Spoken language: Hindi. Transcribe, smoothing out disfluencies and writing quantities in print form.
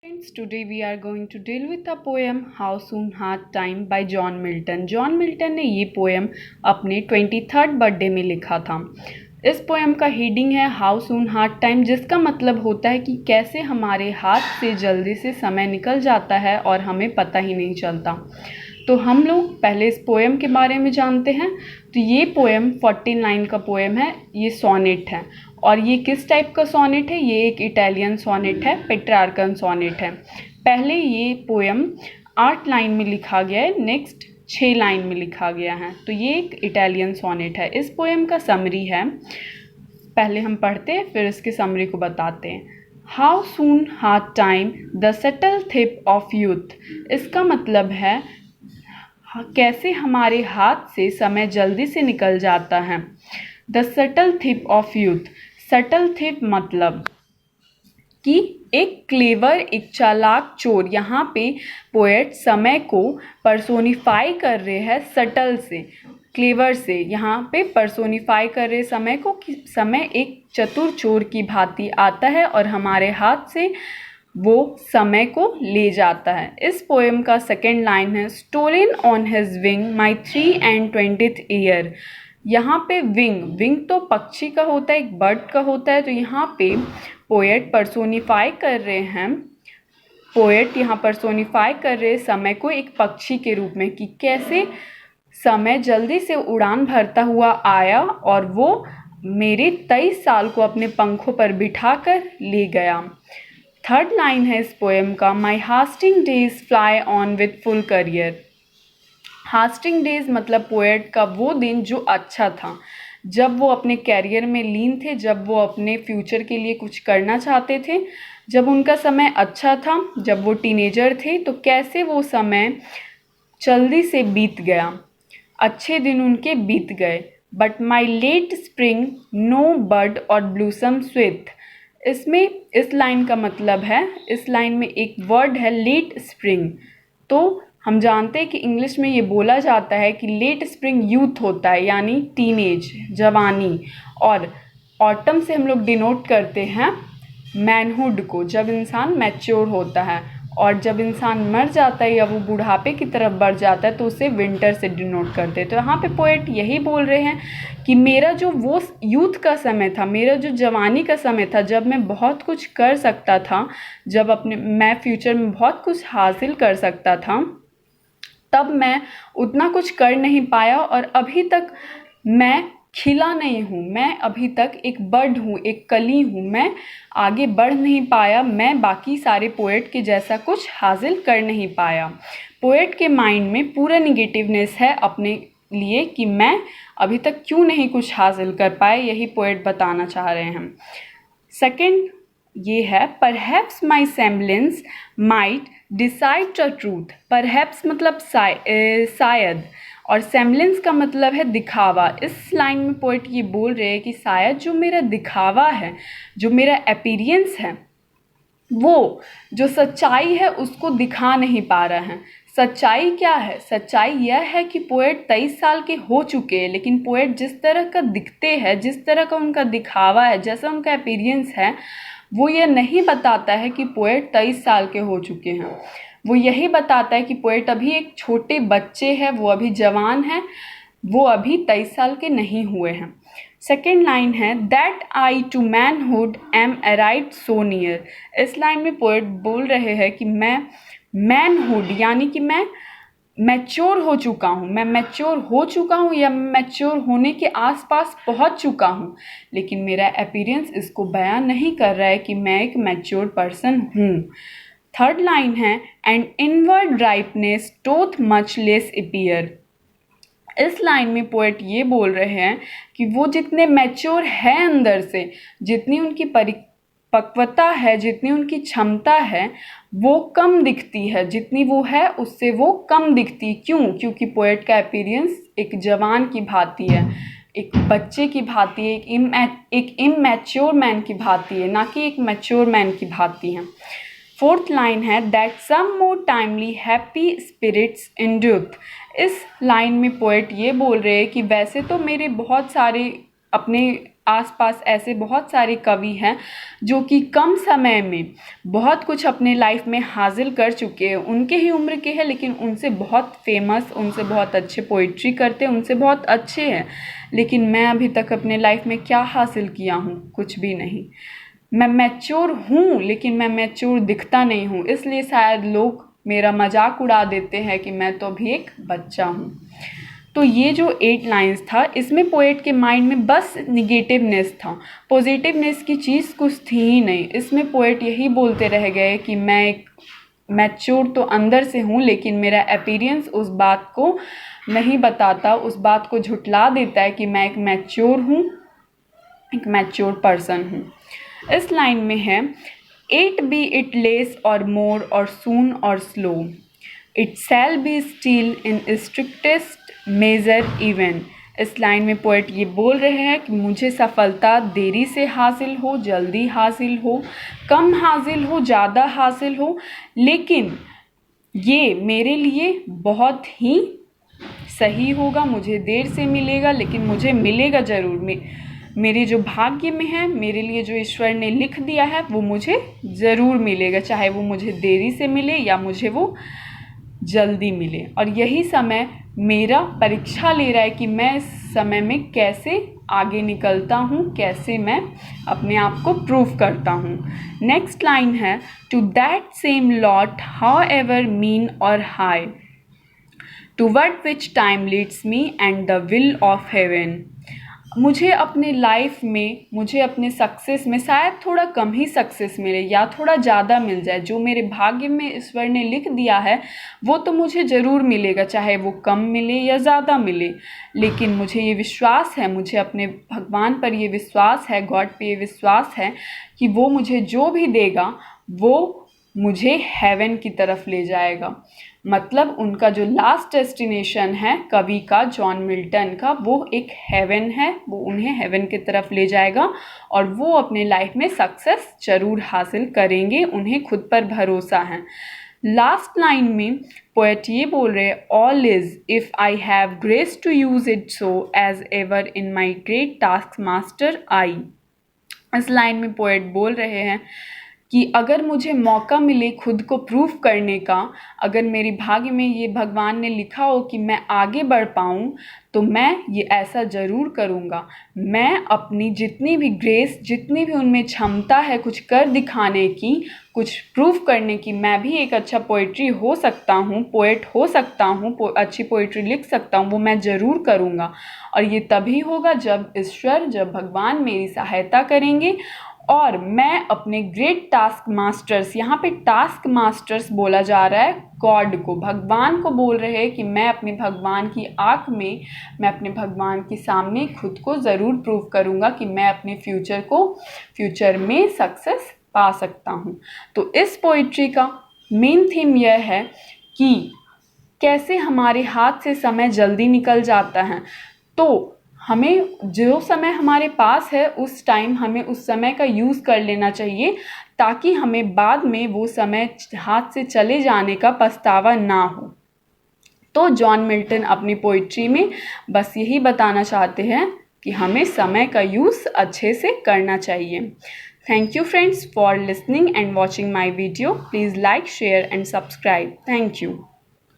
Friends, today we are going to deal with a poem How Soon Hath Time by John Milton. John Milton ने ये पोएम अपने 23rd बर्थडे में लिखा था। इस पोएम का हेडिंग है हाउ सून हाथ टाइम, जिसका मतलब होता है कि कैसे हमारे हाथ से जल्दी से समय निकल जाता है और हमें पता ही नहीं चलता। तो हम लोग पहले इस पोएम के बारे में जानते हैं। तो ये पोएम 49 का पोएम है, ये सोनेट है। और ये किस टाइप का सोनेट है? ये एक इटालियन सोनेट है, पेट्रार्कन सोनेट है। पहले ये पोएम 8 लाइन में लिखा गया है, नेक्स्ट 6 लाइन में लिखा गया है। तो ये एक इटालियन सोनेट है। इस पोएम का समरी है, पहले हम पढ़ते हैं फिर इसके समरी को बताते हैं। How soon hath time the subtle thief of youth. इसका मतलब है कैसे हमारे हाथ से समय जल्दी से निकल जाता है। The subtle thief of youth, subtle thief मतलब कि एक क्लेवर, एक चालाक चोर। यहाँ पे पोएट समय को पर्सोनिफाई कर रहे हैं सटल से, क्लेवर से। यहाँ पे पर्सोनिफाई कर रहे समय को कि समय एक चतुर चोर की भांति आता है और हमारे हाथ से वो समय को ले जाता है। इस पोएम का सेकेंड लाइन है stolen on his wing my 3 and 20th year. यहाँ पे विंग तो पक्षी का होता है, एक बर्ड का होता है। तो यहाँ पे पोएट पर्सोनिफाई कर रहे हैं, पोएट यहाँ पर्सोनिफाई कर रहे समय को एक पक्षी के रूप में कि कैसे समय जल्दी से उड़ान भरता हुआ आया और वो मेरे 23 साल को अपने पंखों पर बिठाकर ले गया। थर्ड लाइन है इस पोएम का my hasting days fly on with full career. Hasting days मतलब पोएट का वो दिन जो अच्छा था, जब वो अपने कैरियर में लीन थे, जब वो अपने फ्यूचर के लिए कुछ करना चाहते थे, जब उनका समय अच्छा था, जब वो टीनेजर थे। तो कैसे वो समय जल्दी से बीत गया, अच्छे दिन उनके बीत गए। But my late spring no bud or blossom स्विथ। इसमें इस लाइन का मतलब है, इस लाइन में एक वर्ड है लेट स्प्रिंग। तो हम जानते हैं कि इंग्लिश में ये बोला जाता है कि लेट स्प्रिंग यूथ होता है, यानी टीनेज, जवानी। और ऑटम से हम लोग डिनोट करते हैं मैनहुड को, जब इंसान मैच्योर होता है। और जब इंसान मर जाता है या वो बुढ़ापे की तरफ बढ़ जाता है तो उसे विंटर से डिनोट करते हैं। तो यहाँ पे पोएट यही बोल रहे हैं कि मेरा जो वो यूथ का समय था, मेरा जो जवानी का समय था, जब मैं बहुत कुछ कर सकता था, जब मैं फ्यूचर में बहुत कुछ हासिल कर सकता था, तब मैं उतना कुछ कर नहीं पाया और अभी तक मैं खिला नहीं हूँ। मैं अभी तक एक बर्ड हूँ, एक कली हूँ। मैं आगे बढ़ नहीं पाया, मैं बाकी सारे पोएट के जैसा कुछ हासिल कर नहीं पाया। पोएट के माइंड में पूरा निगेटिवनेस है अपने लिए कि मैं अभी तक क्यों नहीं कुछ हासिल कर पाए, यही पोएट बताना चाह रहे हैं। सेकंड ये है perhaps my semblance might decide the truth. Perhaps मतलब शायद, और सेम्बलेंस का मतलब है दिखावा। इस लाइन में पोएट ये बोल रहे हैं कि शायद जो मेरा दिखावा है, जो मेरा अपीयरेंस है, वो जो सच्चाई है उसको दिखा नहीं पा रहा है। सच्चाई क्या है? सच्चाई यह है कि पोएट 23 साल के हो चुके हैं, लेकिन पोएट जिस तरह का दिखते हैं, जिस तरह का उनका दिखावा है, जैसा उनका अपीयरेंस है, वो ये नहीं बताता है कि पोएट 23 साल के हो चुके हैं। वो यही बताता है कि पोएट अभी एक छोटे बच्चे हैं, वो अभी जवान हैं, वो अभी 23 साल के नहीं हुए हैं। सेकेंड लाइन है that I to manhood am arrived so near. इस लाइन में पोएट बोल रहे हैं कि मैं मैनहुड यानी कि मैं मैच्योर हो चुका हूँ, मैं मैच्योर हो चुका हूँ या मैच्योर होने के आसपास पहुँच चुका हूँ, लेकिन मेरा अपीयरेंस इसको बयान नहीं कर रहा है कि मैं एक मैच्योर पर्सन हूँ। थर्ड लाइन है and inward ripeness doth much less appear. इस लाइन में पोएट ये बोल रहे हैं कि वो जितने मैच्योर है अंदर से, जितनी उनकी परिपक्वता है, जितनी उनकी क्षमता है, वो कम दिखती है। जितनी वो है उससे वो कम दिखती। क्यों? क्योंकि पोएट का अपीयरेंस एक जवान की भांति है, एक बच्चे की भांति है, एक इमैच्योर मैन की भांति है, ना कि एक मैच्योर मैन की भांति है। फोर्थ लाइन है that some more timely happy spirits endueth. इस लाइन में पोएट ये बोल रहे हैं कि वैसे तो मेरे बहुत सारे अपने आसपास ऐसे बहुत सारे कवि हैं जो कि कम समय में बहुत कुछ अपने लाइफ में हासिल कर चुके हैं, उनके ही उम्र के हैं लेकिन उनसे बहुत फेमस, उनसे बहुत अच्छे पोइट्री करते हैं, उनसे बहुत अच्छे हैं। लेकिन मैं अभी तक अपने लाइफ में क्या हासिल किया हूँ? कुछ भी नहीं। मैं मैच्योर हूँ लेकिन मैं मैच्योर दिखता नहीं हूँ, इसलिए शायद लोग मेरा मजाक उड़ा देते हैं कि मैं तो अभी एक बच्चा हूँ। तो ये जो 8 लाइंस था, इसमें पोएट के माइंड में बस निगेटिवनेस था, पॉजिटिवनेस की चीज़ कुछ थी ही नहीं। इसमें पोएट यही बोलते रह गए कि मैं एक मैच्योर तो अंदर से हूँ लेकिन मेरा अपीयरेंस उस बात को नहीं बताता, उस बात को झुठला देता है कि मैं एक मैच्योर हूँ, एक मैच्योर पर्सन हूँ। इस लाइन में है, इट बी इट लेस और मोर or soon or slow, it shall be still in strictest measure even. इस लाइन में पोएट ये बोल रहे हैं कि मुझे सफलता देरी से हासिल हो, जल्दी हासिल हो, कम हासिल हो, ज़्यादा हासिल हो, लेकिन ये मेरे लिए बहुत ही सही होगा। मुझे देर से मिलेगा लेकिन मुझे मिलेगा ज़रूर। मेरे जो भाग्य में है, मेरे लिए जो ईश्वर ने लिख दिया है वो मुझे ज़रूर मिलेगा, चाहे वो मुझे देरी से मिले या मुझे वो जल्दी मिले। और यही समय मेरा परीक्षा ले रहा है कि मैं इस समय में कैसे आगे निकलता हूँ, कैसे मैं अपने आप को प्रूव करता हूँ। नेक्स्ट लाइन है, to that same lot however mean or high, toward which time leads me and the will of heaven. मुझे अपने लाइफ में, मुझे अपने सक्सेस में शायद थोड़ा कम ही सक्सेस मिले या थोड़ा ज़्यादा मिल जाए, जो मेरे भाग्य में ईश्वर ने लिख दिया है वो तो मुझे ज़रूर मिलेगा, चाहे वो कम मिले या ज़्यादा मिले। लेकिन मुझे ये विश्वास है, मुझे अपने भगवान पर ये विश्वास है, गॉड पे ये विश्वास है कि वो मुझे जो भी देगा वो मुझे हेवन की तरफ ले जाएगा। मतलब उनका जो लास्ट डेस्टिनेशन है कवि का, जॉन मिल्टन का, वो एक हेवन है, वो उन्हें हेवन की तरफ ले जाएगा और वो अपने लाइफ में सक्सेस जरूर हासिल करेंगे, उन्हें खुद पर भरोसा है। लास्ट लाइन में पोएट ये बोल रहे हैं, all is if I have grace to use it so as ever in my great task master eye. इस लाइन में पोएट बोल रहे हैं कि अगर मुझे मौका मिले खुद को प्रूफ करने का, अगर मेरी भाग्य में ये भगवान ने लिखा हो कि मैं आगे बढ़ पाऊँ, तो मैं ये ऐसा ज़रूर करूँगा। मैं अपनी जितनी भी ग्रेस, जितनी भी उनमें क्षमता है कुछ कर दिखाने की, कुछ प्रूफ करने की, मैं भी एक अच्छा पोइट्री हो सकता हूँ, पोएट हो सकता हूँ, अच्छी पोइट्री लिख सकता हूँ, वो मैं ज़रूर करूँगा। और ये तभी होगा जब ईश्वर, जब भगवान मेरी सहायता करेंगे और मैं अपने ग्रेट टास्क मास्टर्स, यहाँ पे टास्क मास्टर्स बोला जा रहा है गॉड को, भगवान को बोल रहे हैं कि मैं अपने भगवान की आँख में, मैं अपने भगवान के सामने खुद को ज़रूर प्रूव करूँगा कि मैं अपने फ्यूचर में सक्सेस पा सकता हूँ। तो इस पोइट्री का मेन थीम यह है कि कैसे हमारे हाथ से समय जल्दी निकल जाता है, तो हमें जो समय हमारे पास है उस टाइम हमें उस समय का यूज़ कर लेना चाहिए, ताकि हमें बाद में वो समय हाथ से चले जाने का पछतावा ना हो। तो जॉन मिल्टन अपनी पोइट्री में बस यही बताना चाहते हैं कि हमें समय का यूज़ अच्छे से करना चाहिए। Thank you friends for listening and watching my video. Please like, share and subscribe. Thank you.